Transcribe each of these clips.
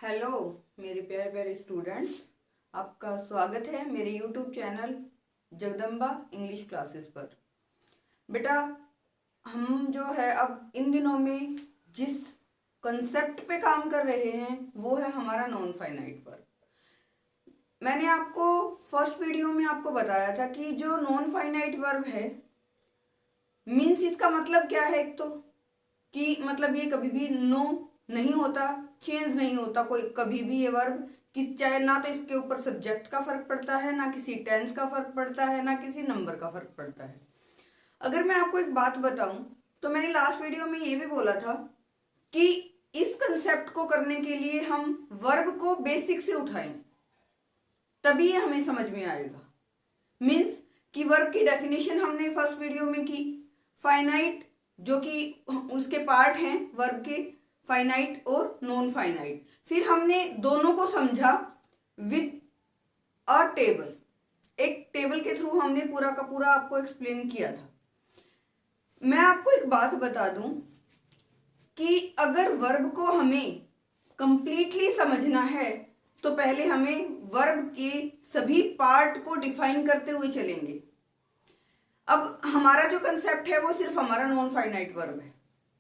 Hello मेरे प्यारे प्यारे स्टूडेंट्स, आपका स्वागत है मेरे YouTube channel Jagdamba English classes पर। बेटा, हम जो है अब इन दिनों में जिस कंसेप्ट पे काम कर रहे हैं वो है हमारा नॉन फाइनाइट वर्ब। मैंने आपको फर्स्ट वीडियो में आपको बताया था कि जो नॉन फाइनाइट वर्ब है मीन्स इसका मतलब क्या है। एक तो कि मतलब ये कभी भी नो नहीं होता, चेंज नहीं होता कोई कभी भी ये वर्ब किस, चाहे ना तो इसके ऊपर सब्जेक्ट का फर्क पड़ता है, ना किसी टेंस का फर्क पड़ता है, ना किसी नंबर का फर्क पड़ता है। अगर मैं आपको एक बात बताऊं तो मैंने लास्ट वीडियो में ये भी बोला था कि इस कंसेप्ट को करने के लिए हम वर्ब को बेसिक से उठाएं तभी ये हमें समझ में आएगा। मीन्स कि वर्ब की डेफिनेशन हमने फर्स्ट वीडियो में की, फाइनाइट जो कि उसके पार्ट हैं वर्ब के, फाइनाइट और नॉन फाइनाइट। फिर हमने दोनों को समझा विद अ टेबल, एक टेबल के थ्रू हमने पूरा का पूरा आपको एक्सप्लेन किया था। मैं आपको एक बात बता दूं कि अगर वर्ब को हमें कंप्लीटली समझना है तो पहले हमें वर्ब के सभी पार्ट को डिफाइन करते हुए चलेंगे। अब हमारा जो कंसेप्ट है वो सिर्फ हमारा नॉन फाइनाइट वर्ब है।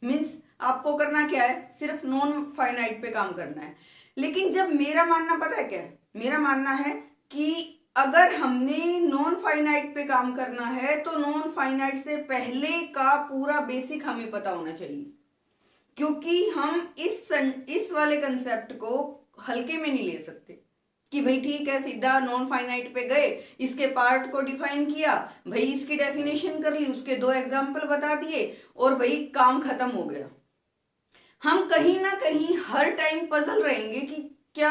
मीन्स आपको करना क्या है, सिर्फ नॉन फाइनाइट पे काम करना है। लेकिन जब मेरा मानना पता है क्या है, मेरा मानना है कि अगर हमने नॉन फाइनाइट पे काम करना है तो नॉन फाइनाइट से पहले का पूरा बेसिक हमें पता होना चाहिए, क्योंकि हम इस वाले कंसेप्ट को हल्के में नहीं ले सकते कि भाई ठीक है सीधा नॉन फाइनाइट पे गए, इसके पार्ट को डिफाइन किया, भाई इसकी डेफिनेशन कर ली, उसके दो एग्जाम्पल बता दिए और भाई काम खत्म हो गया। हम कहीं ना कहीं हर टाइम पजल रहेंगे कि क्या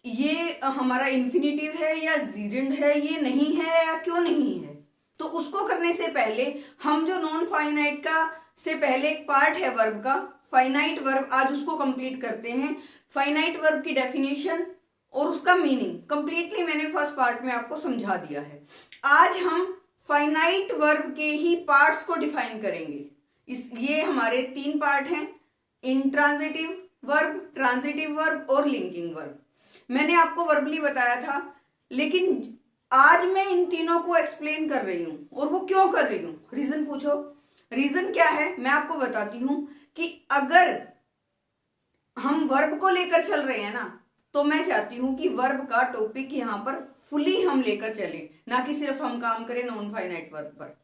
ये हमारा इन्फिनिटिव है या जीरेंड है, ये नहीं है या क्यों नहीं है। तो उसको करने से पहले हम जो नॉन फाइनाइट का से पहले एक पार्ट है वर्ब का, फाइनाइट वर्ब, आज उसको कंप्लीट करते हैं। फाइनाइट वर्ब की डेफिनेशन और उसका मीनिंग कंप्लीटली मैंने फर्स्ट पार्ट में आपको समझा दिया है। आज हम फाइनाइट वर्ब के ही पार्ट्स को डिफाइन करेंगे। ये हमारे तीन पार्ट हैं, इंट्रांजिटिव वर्ब, ट्रांजिटिव वर्ब और लिंकिंग वर्ब। मैंने आपको वर्बली बताया था, लेकिन आज मैं इन तीनों को एक्सप्लेन कर रही हूं। और वो क्यों कर रही हूं, रीजन पूछो। रीजन क्या है मैं आपको बताती हूं कि अगर हम वर्ब को लेकर चल रहे हैं ना, तो मैं चाहती हूं कि वर्ब का टॉपिक यहां पर फुली हम लेकर चले, ना कि सिर्फ हम काम करें नॉन फाइनाइट वर्ब पर।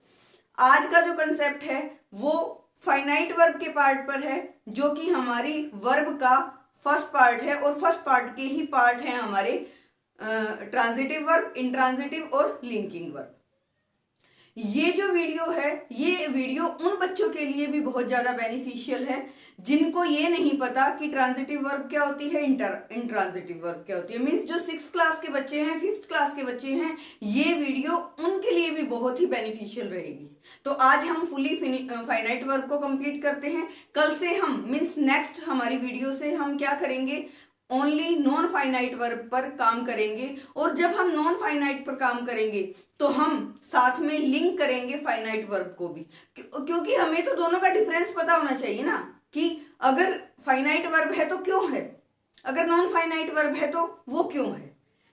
आज का जो कंसेप्ट है वो फाइनाइट वर्ब के पार्ट पर है, जो कि हमारी वर्ब का फर्स्ट पार्ट है, और फर्स्ट पार्ट के ही पार्ट है हमारे ट्रांजिटिव वर्ब, इंट्रांजिटिव और लिंकिंग वर्ब। ये जो वीडियो है, ये वीडियो उन बच्चों के लिए भी बहुत ज्यादा बेनिफिशियल है जिनको ये नहीं पता कि ट्रांजिटिव वर्ब क्या होती है, इंट्रांजिटिव वर्ब क्या होती है। मीन्स जो 6th क्लास के बच्चे हैं, 5th क्लास के बच्चे हैं, ये वीडियो उनके लिए भी बहुत ही बेनिफिशियल रहेगी। तो आज हम फुली फाइनाइट वर्ब को कंप्लीट करते हैं। कल से हम मीन्स नेक्स्ट हमारी वीडियो से हम क्या करेंगे, ओनली नॉन फाइनाइट वर्ब पर काम करेंगे। और जब हम नॉन फाइनाइट पर काम करेंगे तो हम साथ में लिंक करेंगे फाइनाइट वर्ब को भी, क्योंकि हमें तो दोनों का डिफरेंस पता होना चाहिए ना, कि अगर फाइनाइट वर्ब है तो क्यों है, अगर नॉन फाइनाइट वर्ब है तो वो क्यों है।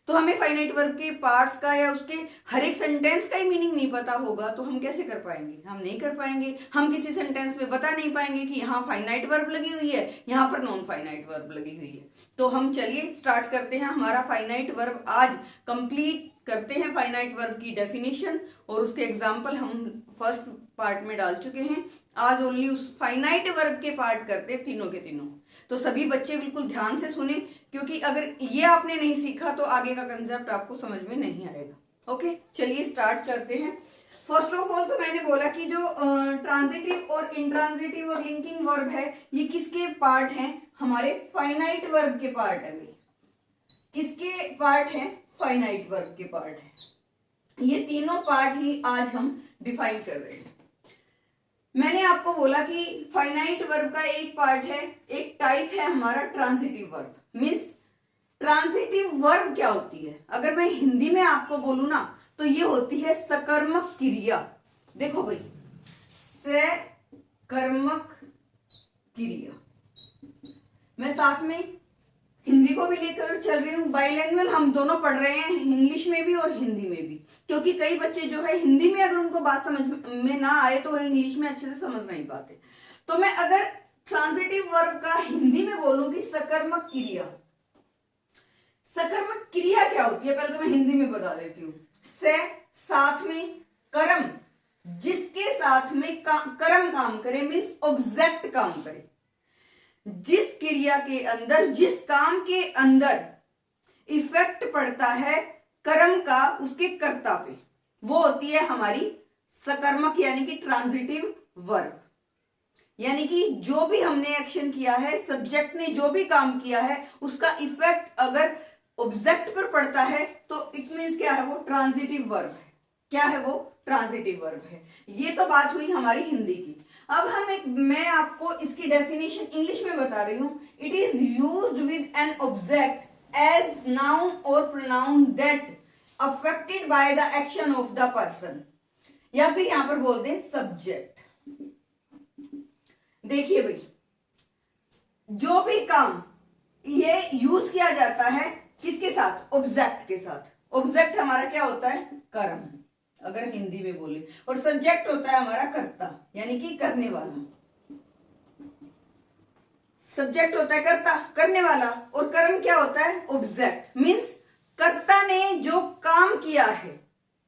तो हमें फाइनाइट वर्ब के पार्ट्स का या उसके हर एक सेंटेंस का ही मीनिंग नहीं पता होगा तो हम कैसे कर पाएंगे, हम नहीं कर पाएंगे। हम किसी सेंटेंस में बता नहीं पाएंगे कि यहाँ फाइनाइट वर्ब लगी हुई है, यहाँ पर नॉन फाइनाइट वर्ब लगी हुई है। तो हम चलिए स्टार्ट करते हैं हमारा फाइनाइट वर्ब। आज कंप्लीट करते हैं फाइनाइट वर्ब की डेफिनेशन, और उसके एग्जाम्पल हम फर्स्ट पार्ट में डाल चुके हैं। आज ओनली उस फाइनाइट वर्ब के पार्ट करते हैं, तीनों के तीनों। तो सभी बच्चे बिल्कुल ध्यान से सुने, क्योंकि अगर ये आपने नहीं सीखा तो आगे का कंसेप्ट आपको समझ में नहीं आएगा। ओके, चलिए स्टार्ट करते हैं। फर्स्ट ऑफ ऑल तो मैंने बोला कि जो ट्रांजिटिव और इंट्रांजिटिव और लिंकिंग वर्ब है, ये किसके पार्ट हैं, हमारे फाइनाइट वर्ब के पार्ट है। भाई किसके पार्ट हैं, फाइनाइट वर्ब के पार्ट है। ये तीनों पार्ट ही आज हम डिफाइन कर रहे हैं। मैंने आपको बोला कि फाइनाइट वर्ब का एक पार्ट है, एक टाइप है हमारा transitive verb. Means transitive verb क्या होती है, अगर मैं हिंदी में आपको बोलूं ना तो ये होती है सकर्मक क्रिया। देखो भाई, सकर्मक क्रिया, मैं साथ में को भी लेकर चल रही हूँ। बाइलिंगुअल हम दोनों पढ़ रहे हैं, इंग्लिश में भी और हिंदी में भी, क्योंकि कई बच्चे जो है हिंदी में अगर उनको बात समझ में ना आए तो वो इंग्लिश में अच्छे से समझ नहीं पाते। तो मैं अगर ट्रांजिटिव वर्ब का हिंदी में बोलूं कि सकर्मक क्रिया, सकर्मक क्रिया क्या होती है पहले तो मैं हिंदी में बता देती हूँ। से साथ में कर्म, जिसके साथ में कर्म काम करे, मीन्स ऑब्जेक्ट काम करे। जिस क्रिया के अंदर, जिस काम के अंदर इफेक्ट पड़ता है कर्म का उसके कर्ता पे, वो होती है हमारी सकर्मक यानी कि ट्रांजिटिव वर्ब। यानी कि जो भी हमने एक्शन किया है, सब्जेक्ट ने जो भी काम किया है, उसका इफेक्ट अगर ऑब्जेक्ट पर पड़ता है तो इट मीन्स क्या है, वो ट्रांजिटिव वर्ब है। क्या है वो? ट्रांजिटिव वर्ब है। ये तो बात हुई हमारी हिंदी की। अब मैं आपको इसकी डेफिनेशन इंग्लिश में बता रही हूं। It is used with an object as noun और pronoun that affected by the action of the person, या फिर यहां पर बोल दें सब्जेक्ट। देखिए भाई, जो भी काम ये यूज किया जाता है किसके साथ? ऑब्जेक्ट के साथ। ऑब्जेक्ट हमारा क्या होता है? कर्म, अगर हिंदी में बोले, और सब्जेक्ट होता है हमारा कर्ता, यानी कि करने वाला। सब्जेक्ट होता है कर्ता, करने वाला, और कर्म क्या होता है? ऑब्जेक्ट। मीन्स कर्ता ने जो काम किया है,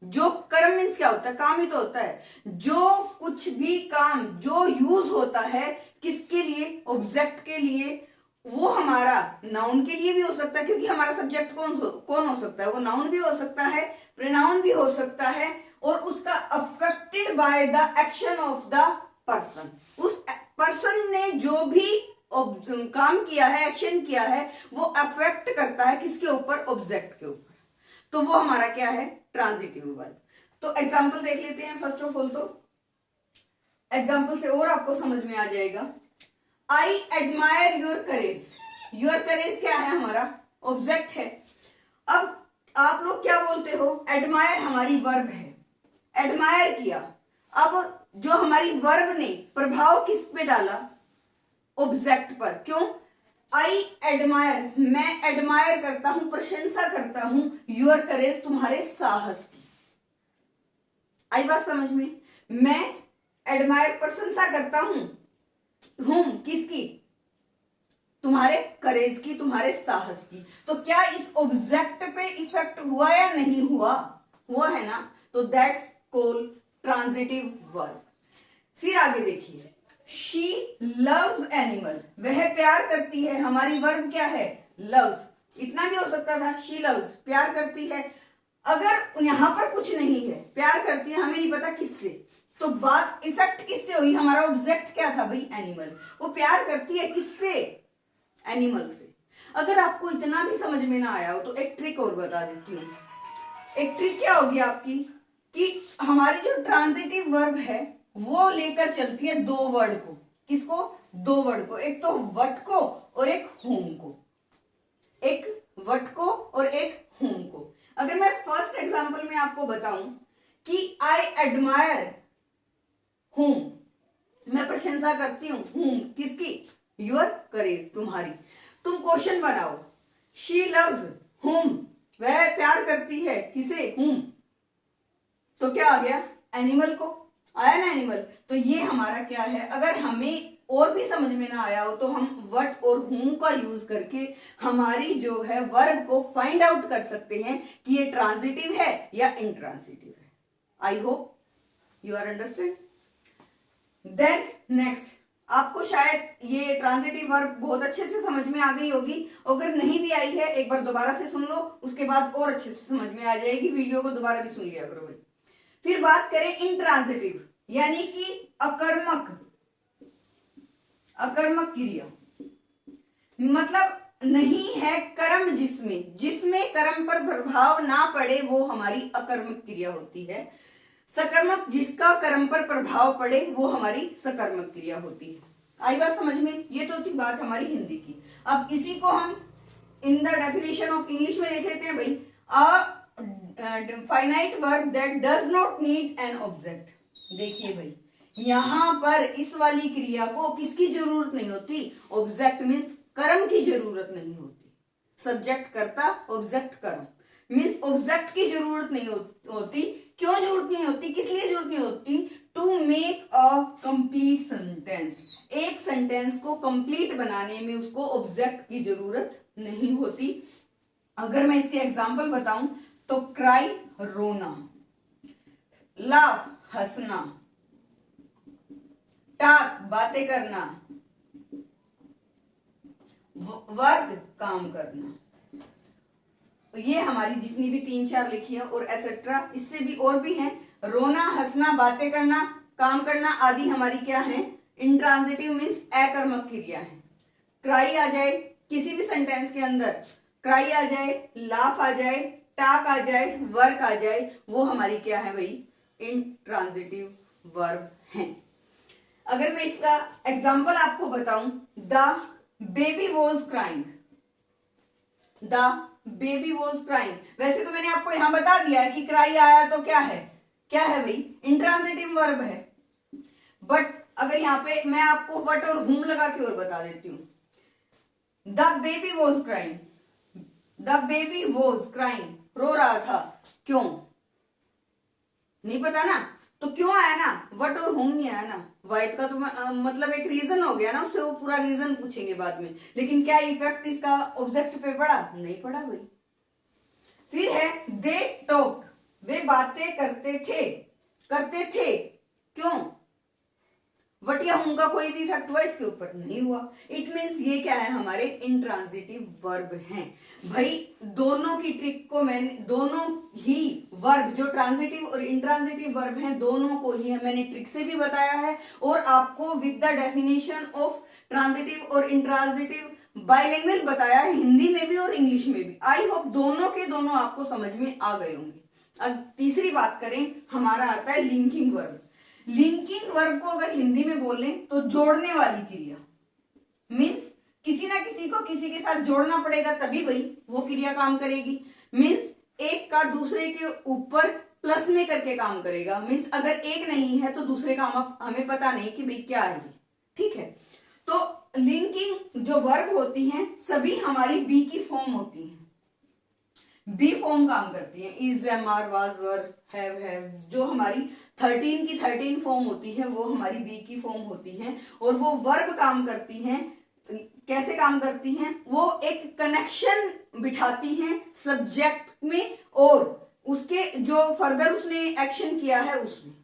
जो कर्म मीन्स क्या होता है? काम ही तो होता है। जो कुछ भी काम जो यूज होता है किसके लिए? ऑब्जेक्ट के लिए। वो हमारा नाउन के लिए भी हो सकता है, क्योंकि हमारा सब्जेक्ट कौन हो सकता है? वो नाउन भी हो सकता है, प्रोनाउन भी हो सकता है, और उसका affected by the action of the person. उस पर्सन ने जो भी काम किया है, एक्शन किया है, वो अफेक्ट करता है किसके ऊपर? ऑब्जेक्ट के ऊपर। तो वो हमारा क्या है? Transitive verb. तो एग्जाम्पल देख लेते हैं। फर्स्ट ऑफ ऑल तो एग्जाम्पल से और आपको समझ में आ जाएगा। I admire your courage. Your करेज क्या है? हमारा ऑब्जेक्ट है। अब आप लोग क्या बोलते हो? एडमायर हमारी वर्ब है, एडमायर किया। अब जो हमारी वर्ब ने प्रभाव किस पे डाला? ऑब्जेक्ट पर। क्यों? आई एडमायर, मैं एडमायर करता हूं, प्रशंसा करता हूं, योर करेज, तुम्हारे साहस की। आई बात समझ में? मैं एडमायर, प्रशंसा करता हूं, किसकी? तुम्हारे करेज की, तुम्हारे साहस की। तो क्या इस ऑब्जेक्ट पे इफेक्ट हुआ या नहीं हुआ? हुआ है ना, तो दैट्स कॉल्ड ट्रांजिटिव वर्ब। फिर आगे देखिए, शी लव्स एनिमल, वह प्यार करती है। हमारी वर्ब क्या है? लव्स। इतना भी हो सकता था, शी लव्स, प्यार करती है। अगर यहां पर कुछ नहीं है, प्यार करती है, हमें नहीं पता किससे, तो बात इफेक्ट किससे हुई? हमारा ऑब्जेक्ट क्या था भाई? एनिमल। वो प्यार करती है किससे? एनिमल से। अगर आपको इतना भी समझ में ना आया हो तो एक ट्रिक और बता देती हूँ। एक ट्रिक क्या होगी आपकी, कि हमारी जो ट्रांजिटिव वर्ब है वो लेकर चलती है दो वर्ड को। किसको? दो वर्ड को। एक तो वट को और एक होम को। एक वट को और एक होम को। अगर मैं फर्स्ट एग्जांपल में आपको बताऊं कि आई एडमायर होम, मैं प्रशंसा करती हूं, किसकी? योर करेज, तुम्हारी। तुम क्वेश्चन बनाओ, शी लव्स होम, वह प्यार करती है किसे? होम। तो क्या आ गया? एनिमल को। आया ना एनिमल? तो ये हमारा क्या है? अगर हमें और भी समझ में ना आया हो तो हम वट और होम का यूज करके हमारी जो है वर्ब को फाइंड आउट कर सकते हैं कि ये ट्रांजिटिव है या इंट्रांजिटिव है। I hope you are understand. Then next, आपको शायद ये ट्रांजिटिव वर्ब बहुत अच्छे से समझ में आ गई होगी। अगर नहीं भी आई है, एक बार दोबारा से सुन लो, उसके बाद और अच्छे से समझ में आ जाएगी। वीडियो को दोबारा भी सुन लिया करो भाई। फिर बात करें इंट्रांजिटिव, यानी कि अकर्मक क्रिया। मतलब नहीं है कर्म, जिसमें कर्म पर प्रभाव ना पड़े, वो हमारी अकर्मक क्रिया होती है। सकर्मक, जिसका कर्म पर प्रभाव पड़े, वो हमारी सकर्मक क्रिया होती है। आई बात समझ में? ये तो थी बात हमारी हिंदी की। अब इसी को हम in the definition of English में देख लेते हैं भाई। Finite verb that does not need an object. देखिए भाई, यहां पर इस वाली क्रिया को किसकी जरूरत नहीं होती? ऑब्जेक्ट मीन्स कर्म की जरूरत नहीं होती। सब्जेक्ट कर्ता, ऑब्जेक्ट कर्म। मीन्स ऑब्जेक्ट की जरूरत नहीं होती। क्यों जरूरत नहीं होती, किस लिए जरूरत नहीं होती? To make a complete sentence. एक सेंटेंस को कंप्लीट बनाने में उसको ऑब्जेक्ट की जरूरत नहीं होती। अगर मैं इसके एग्जाम्पल बताऊं तो क्राई रोना, लाफ हंसना, टॉक बातें करना, वर्क काम करना। ये हमारी जितनी भी 3-4 लिखी है और एसेट्रा, इससे भी और भी हैं। रोना, हंसना, बातें करना, काम करना आदि हमारी क्या है? इंट्रांजिटिव मीन्स अकर्मक क्रिया है। क्राई आ जाए किसी भी सेंटेंस के अंदर, क्राई आ जाए, लाफ आ जाए, टाक आ जाए, वर्क आ जाए, वो हमारी क्या है भाई? इंट्रांजिटिव वर्ब है। अगर मैं इसका एग्जाम्पल आपको बताऊं, the baby was crying, the baby was crying. वैसे तो मैंने आपको यहां बता दिया है कि क्राई आया तो क्या है? क्या है भाई? इंट्रांजिटिव वर्ब है। बट अगर यहाँ पे मैं आपको वट और हुम लगा के और बता देती हूँ, the baby was crying, the baby was crying, रो रहा था। क्यों? नहीं पता ना, तो क्यों आया ना, वट और होम नहीं आया ना। वाइट का तो मतलब एक रीजन हो गया ना, उससे वो पूरा रीजन पूछेंगे बाद में। लेकिन क्या इफेक्ट इसका ऑब्जेक्ट पे पड़ा? नहीं पड़ा भाई। फिर है दे टॉक, वे बातें करते थे, करते थे। क्यों? वट या होम का कोई भी इफेक्ट हुआ इसके ऊपर? नहीं हुआ। इट मीन्स ये क्या है? हमारे इंट्रांजिटिव वर्ब हैं भाई। दोनों की ट्रिक को मैंने, दोनों ही वर्ब जो ट्रांजिटिव और इंट्रांजिटिव वर्ब हैं, दोनों को ही मैंने ट्रिक से भी बताया है और आपको with the definition of transitive और इंट्रांजिटिव बाइलिंगुअल बताया है, हिंदी में भी और इंग्लिश में भी। आई होप दोनों के दोनों आपको समझ में आ गए होंगे। अब तीसरी बात करें, हमारा आता है लिंकिंग वर्ब। लिंकिंग वर्ब को अगर हिंदी में बोलें तो जोड़ने वाली क्रिया। मीन्स किसी ना किसी को किसी के साथ जोड़ना पड़ेगा तभी भाई वो क्रिया काम करेगी। मीन्स एक का दूसरे के ऊपर प्लस में करके काम करेगा। मीन्स अगर एक नहीं है तो दूसरे का हमें पता नहीं कि भाई क्या है ये। ठीक है, तो लिंकिंग जो वर्ब होती हैं सभी हमारी बी की फॉर्म होती हैं, बी फॉर्म काम करती है। Is, am, are, was, were, have, जो हमारी 13 की 13 फॉर्म होती है वो हमारी बी की फॉर्म होती है। और वो वर्ब काम करती हैं, कैसे काम करती हैं? वो एक कनेक्शन बिठाती हैं सब्जेक्ट में और उसके जो फर्दर उसने एक्शन किया है उसमें।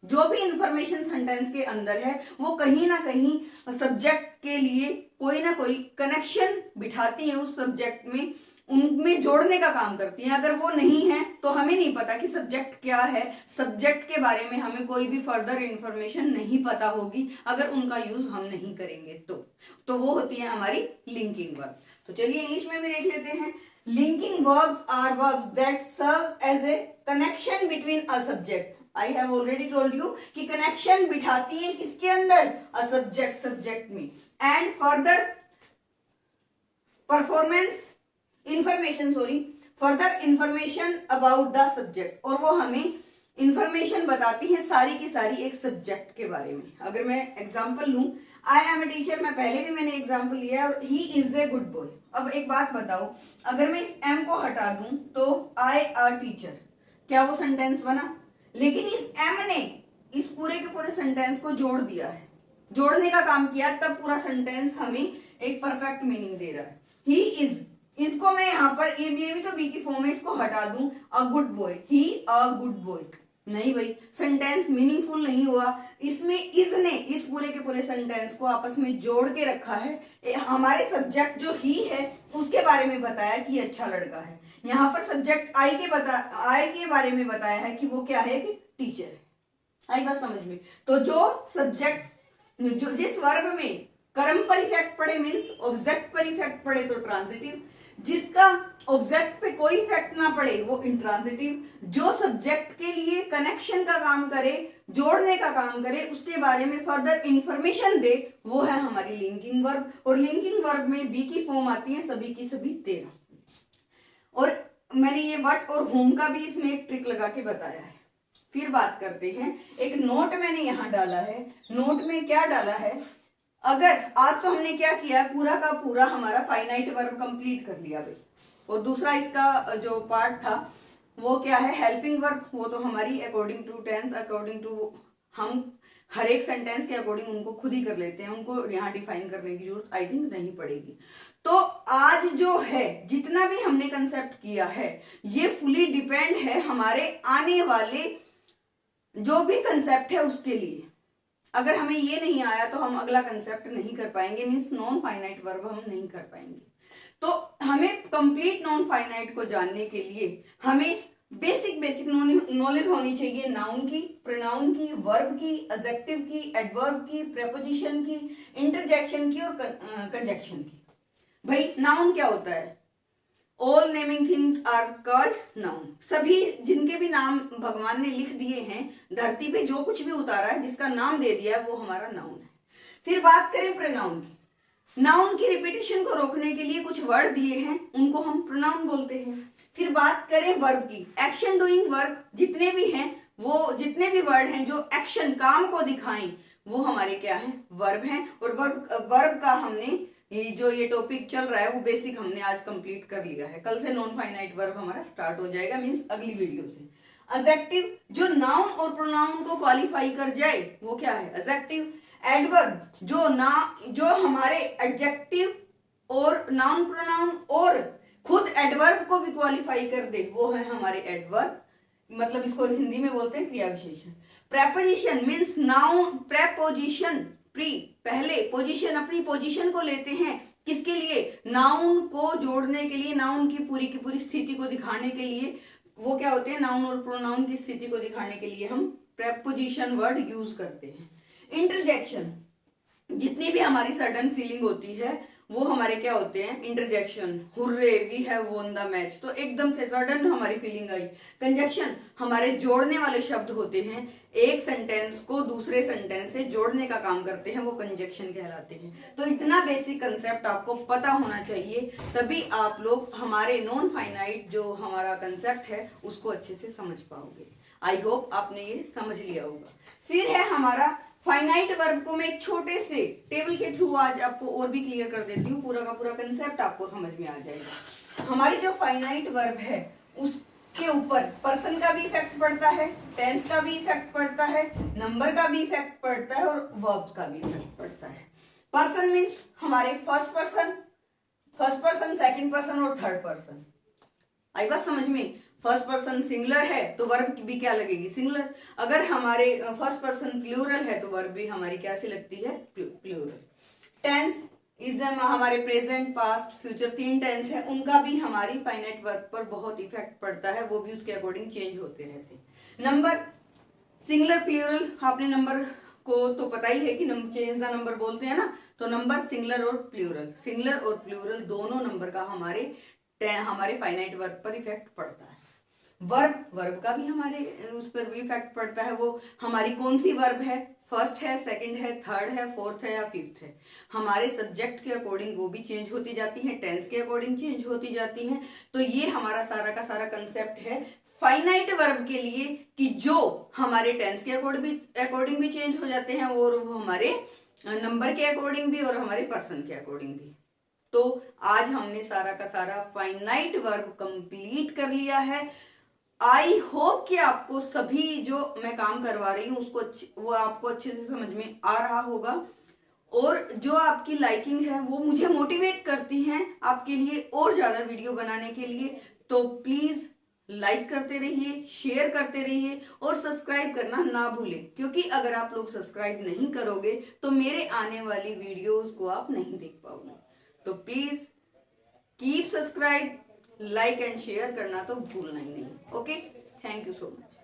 जो भी इंफॉर्मेशन सेंटेंस के अंदर है वो कहीं ना कहीं सब्जेक्ट के लिए कोई ना कोई कनेक्शन बिठाती है उस सब्जेक्ट में, उनमें जोड़ने का काम करती हैं। अगर वो नहीं है तो हमें नहीं पता कि सब्जेक्ट क्या है, सब्जेक्ट के बारे में हमें कोई भी फर्दर इंफॉर्मेशन नहीं पता होगी अगर उनका यूज हम नहीं करेंगे तो वो होती है हमारी लिंकिंग वर्ब। तो चलिए इंग्लिश में भी देख लेते हैं। Linking verbs are verbs that serve as a connection between a subject. I have already told you कि कनेक्शन बिठाती है किसके अंदर? अ सब्जेक्ट में। And further performance further information about the subject, और वो हमें इंफॉर्मेशन बताती है सारी की सारी एक सब्जेक्ट के बारे में। अगर मैं एग्जांपल लूं, आई एम ए टीचर, मैं पहले भी मैंने एग्जांपल लिया है, और he is a good boy. अब एक बात बताओ, अगर मैं इस एम को हटा दूं तो आई अ टीचर, क्या वो सेंटेंस बना? लेकिन इस एम ने इस पूरे के पूरे सेंटेंस को जोड़ दिया है, जोड़ने का काम किया, तब पूरा सेंटेंस हमें एक परफेक्ट मीनिंग दे रहा है। ही इज, इसको मैं यहाँ पर ये भी तो बी की फॉर्म है, इसको हटा दूं, a good boy, he a good boy. नहीं भाई, सेंटेंस मीनिंगफुल नहीं हुआ। इसमें इज ने इस पूरे के पूरे सेंटेंस को आपस में जोड़ के रखा है। हमारे सब्जेक्ट जो ही है उसके बारे में बताया कि अच्छा लड़का है। यहाँ पर सब्जेक्ट आई के बारे में बताया है कि वो क्या है, कि टीचर है। आई बात समझ में? तो जो सब्जेक्ट, जो जिस वर्ब में कर्म पर इफेक्ट पड़े मीन्स ऑब्जेक्ट पर इफेक्ट पड़े तो ट्रांजिटिव, जिसका ऑब्जेक्ट पे कोई इफेक्ट ना पड़े वो इंट्रांजिटिव, जो सब्जेक्ट के लिए कनेक्शन का काम करे, जोड़ने का काम करे, उसके बारे में फर्दर इंफॉर्मेशन दे, वो है हमारी लिंकिंग वर्ब। और लिंकिंग वर्ब में बी की फॉर्म आती है सभी की सभी 13। और मैंने ये वट और होम का भी इसमें एक ट्रिक लगा के बताया है। फिर बात करते हैं, एक नोट मैंने यहां डाला है। नोट में क्या डाला है? अगर आज तो हमने क्या किया, पूरा का पूरा हमारा फाइनाइट वर्ब कंप्लीट कर लिया भाई। और दूसरा इसका जो पार्ट था वो क्या है, हेल्पिंग वर्ब। वो तो हमारी according to tense, according to हम हर एक सेंटेंस के अकॉर्डिंग उनको खुद ही कर लेते हैं, उनको यहाँ डिफाइन करने की जरूरत आई थिंक नहीं पड़ेगी। तो आज जो है जितना भी हमने कंसेप्ट किया है ये फुली डिपेंड है हमारे आने वाले जो भी कंसेप्ट है उसके लिए। अगर हमें ये नहीं आया तो हम अगला कंसेप्ट नहीं कर पाएंगे, मीन्स नॉन फाइनाइट वर्ब हम नहीं कर पाएंगे। तो हमें कंप्लीट नॉन फाइनाइट को जानने के लिए हमें बेसिक नॉलेज होनी चाहिए नाउन की, प्रोनाउन की, वर्ब की, एडजेक्टिव की, एडवर्ब की, प्रेपोजिशन की, इंटरजेक्शन की और कंजक्शन की। भाई नाउन क्या होता है, all naming things are called noun. सभी जिनके भी नाम भगवान ने लिख दिए हैं, धरती पे जो कुछ भी उतारा है, जिसका नाम दे दिया है वो हमारा नाउन है। फिर बात करें प्रोनाउन की, नाउन की रिपीटिशन को रोकने के लिए कुछ वर्ड दिए हैं, उनको हम प्रोनाउन बोलते हैं। फिर बात करें वर्ब की, एक्शन डूइंग वर्क जितने भी हैं, वो जितने भी वर्ड हैं जो एक्शन काम को दिखाएं वो हमारे क्या हैं, वर्ब हैं। और वर्ब का हमने ये टॉपिक चल रहा है वो बेसिक हमने आज कंप्लीट कर लिया है। कल से नॉन फाइनाइट वर्ब हमारा स्टार्ट हो जाएगा, मींस अगली वीडियो से। एडजेक्टिव जो नाउन और प्रोनाउन को क्वालिफाई कर जाए वो क्या है, एडजेक्टिव। एडवर्ब जो हमारे एडजेक्टिव और नाउन प्रोनाउन और खुद एडवर्ब को भी क्वालिफाई कर दे वो है हमारे एडवर्ब, मतलब इसको हिंदी में बोलते हैं क्रिया विशेषण। Preposition means noun, preposition pre, पहले पोजीशन, अपनी पोजीशन को लेते हैं किसके लिए, नाउन को जोड़ने के लिए, नाउन की पूरी स्थिति को दिखाने के लिए। वो क्या होते हैं, नाउन और प्रोनाउन की स्थिति को दिखाने के लिए हम प्रेपोजिशन वर्ड यूज करते हैं। इंटरजेक्शन जितनी भी हमारी सडन फीलिंग होती है वो हमारे क्या होते हैं, interjection, hurray we have won the match, तो एकदम से सडन हमारी फीलिंग आई। कंजक्शन हमारे जोड़ने वाले शब्द होते हैं, एक सेंटेंस को दूसरे सेंटेंस से जोड़ने का काम करते हैं, वो कंजक्शन कहलाते हैं। तो इतना बेसिक कंसेप्ट आपको पता होना चाहिए, तभी आप लोग हमारे नॉन फाइनाइट जो हमारा कंसेप्ट है उसको अच्छे से समझ पाओगे। आई होप आपने ये समझ लिया होगा। फिर है हमारा फाइनाइट वर्ब को मैं एक छोटे से टेबल के थ्रू आज आपको और भी क्लियर कर देती हूँ, पूरा का पूरा कंसेप्ट आपको समझ में आ जाएगा। हमारी जो फाइनाइट वर्ब है उसके ऊपर पर्सन का भी इफेक्ट पड़ता है, टेंस का भी इफेक्ट पड़ता है, नंबर का भी इफेक्ट पड़ता है और वर्ब्स का भी इफेक्ट पड़ता है। पर्सन मीन्स हमारे फर्स्ट पर्सन, सेकंड पर्सन और थर्ड पर्सन। आई बात समझ में, फर्स्ट पर्सन सिंगुलर है तो वर्ब भी क्या लगेगी, सिंगुलर। अगर हमारे फर्स्ट पर्सन प्लूरल है तो वर्ब भी हमारी क्या सी लगती है, प्लूरल। टेंस इज हमारे प्रेजेंट, पास्ट, फ्यूचर, 3 टेंस है, उनका भी हमारी फाइनाइट वर्ब पर बहुत इफेक्ट पड़ता है, वो भी उसके अकॉर्डिंग चेंज होते रहते हैं। नंबर सिंगुलर प्लूरल, आपने नंबर को तो पता ही है कि चेंज द नंबर बोलते हैं ना, तो नंबर सिंगुलर और प्लूरल दोनों नंबर का हमारे फाइनाइट वर्ब पर इफेक्ट पड़ता है। वर्ब का भी हमारे उस पर भी इफेक्ट पड़ता है, वो हमारी कौन सी वर्ब है, फर्स्ट है, सेकंड है, थर्ड है, फोर्थ है या फिफ्थ है, हमारे सब्जेक्ट के अकॉर्डिंग वो भी चेंज होती जाती हैं, टेंस के अकॉर्डिंग चेंज होती जाती हैं। तो ये हमारा सारा का सारा कंसेप्ट है फाइनाइट वर्ब के लिए कि जो हमारे टेंस के अकॉर्डिंग भी चेंज हो जाते हैं और वो हमारे नंबर के अकॉर्डिंग भी और हमारे पर्सन के अकॉर्डिंग भी। तो आज हमने सारा का सारा फाइनाइट वर्ब कंप्लीट कर लिया है। आई होप कि आपको सभी जो मैं काम करवा रही हूँ वो आपको अच्छे से समझ में आ रहा होगा, और जो आपकी लाइकिंग है वो मुझे मोटिवेट करती हैं आपके लिए और ज़्यादा वीडियो बनाने के लिए। तो प्लीज़ लाइक करते रहिए, शेयर करते रहिए और सब्सक्राइब करना ना भूलें, क्योंकि अगर आप लोग सब्सक्राइब नहीं करोगे तो मेरे आने वाली वीडियोस को आप नहीं देख पाओगे। तो please keep subscribe, like and share करना तो भूलना ही नहीं। Okay, thank you so much.